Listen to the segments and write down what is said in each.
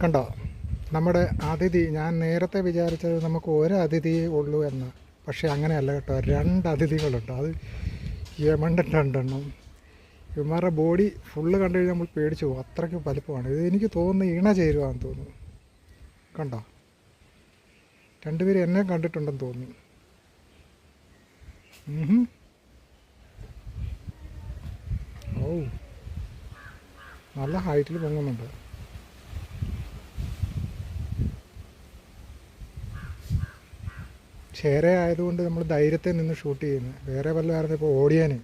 കണ്ടോ നമ്മുടെ അതിഥി? ഞാൻ നേരത്തെ വിചാരിച്ചത് നമുക്ക് ഒരു അതിഥിയേ ഉള്ളൂ എന്ന്, പക്ഷേ അങ്ങനെയല്ല കേട്ടോ, 2 അതിഥികളുണ്ട്. അത് യമണ്ടൻ 2 എണ്ണം. ഇവന്മാരുടെ ബോഡി ഫുള്ള് കണ്ടു കഴിഞ്ഞാൽ നമ്മൾ പേടിച്ചു പോകും, അത്രയ്ക്ക് വലുപ്പമാണ്. ഇത് എനിക്ക് തോന്നുന്നു ഇണ ചേരുവാന്ന് തോന്നുന്നു. കണ്ടോ, 2 പേര് എന്നെ കണ്ടിട്ടുണ്ടെന്ന് തോന്നുന്നു. ഓ, നല്ല ഹൈറ്റിൽ പൊങ്ങുന്നുണ്ട്. ഷെയർ ആയതുകൊണ്ട് നമ്മൾ ധൈര്യത്തിൽ നിന്ന് ഷൂട്ട് ചെയ്യുന്നത്. വേറെ വല്ലതായിരുന്നു ഇപ്പോൾ ഓടിയാന്.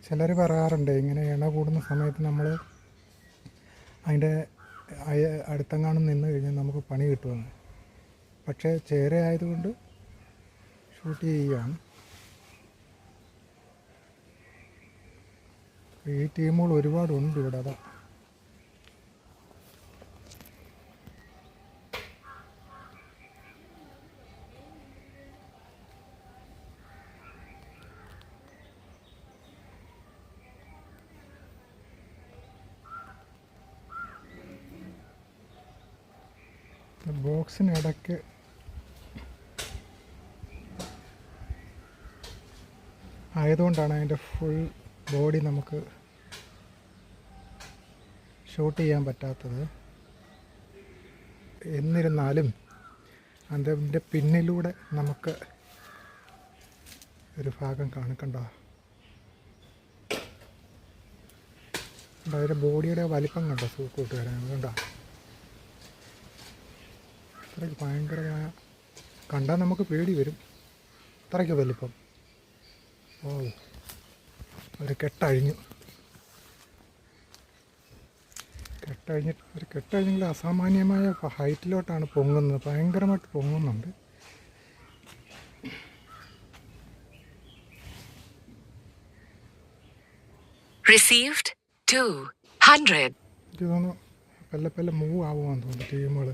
ചിലർ പറയാറുണ്ട് ഇങ്ങനെ ഇണ കൂടുന്ന സമയത്ത് നമ്മൾ അതിൻ്റെ അടുത്തെങ്ങാനും നിന്ന് കഴിഞ്ഞാൽ നമുക്ക് പണി കിട്ടുമെന്ന്. പക്ഷേ ചേര ആയതുകൊണ്ട് ഷൂട്ട് ചെയ്യുകയാണ്. ഈ ടീമുകൾ ഒരുപാടുണ്ട് ഇവിടെ. അതാ ബോക്സിനിടയ്ക്ക് ആയതുകൊണ്ടാണ് അതിൻ്റെ ഫുൾ ബോഡി നമുക്ക് ഷൂട്ട് ചെയ്യാൻ പറ്റാത്തത്. എന്നിരുന്നാലും അതിൻ്റെ പിന്നിലൂടെ നമുക്ക് ഒരു ഭാഗം കാണിക്കണ്ടോ. അതിൻ്റെ ബോഡിയുടെ വലിപ്പം കണ്ടോ കൂട്ടുകാരെ? കണ്ടോ, അത്രയ്ക്ക് ഭയങ്കരമായ, കണ്ടാൽ നമുക്ക് പേടി വരും, അത്രയ്ക്ക് വലിപ്പം. ഓ, ഒരു കെട്ടഴിഞ്ഞു. ഒരു കെട്ടഴിഞ്ഞെങ്കിൽ അസാമാന്യമായ ഹൈറ്റിലോട്ടാണ് പൊങ്ങുന്നത്, ഭയങ്കരമായിട്ട് പൊങ്ങുന്നുണ്ട്. Received 200. എനിക്ക് തോന്നുന്നു പല്ല മൂവ് ആവുമെന്ന് തോന്നുന്നു ടീമുകൾ.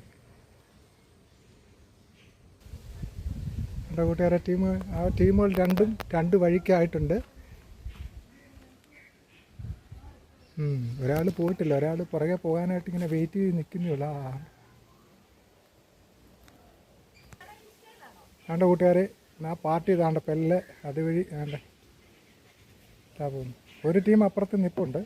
എൻ്റെ കൂട്ടുകാരെ ടീമുകൾ രണ്ടും 2 വഴിക്കായിട്ടുണ്ട്. ഒരാൾ പോയിട്ടില്ല, ഒരാൾ പുറകെ പോകാനായിട്ട് ഇങ്ങനെ വെയിറ്റ് ചെയ്ത് നിൽക്കുന്നില്ല. ആണ്ട കൂട്ടുകാരെ, ആ പാർട്ടി ഇതാണ്ട് പെല്ലെ അതുവഴി ആണ്ട പോകുന്നു. ഒരു ടീം അപ്പുറത്ത് നിൽപ്പുണ്ട്.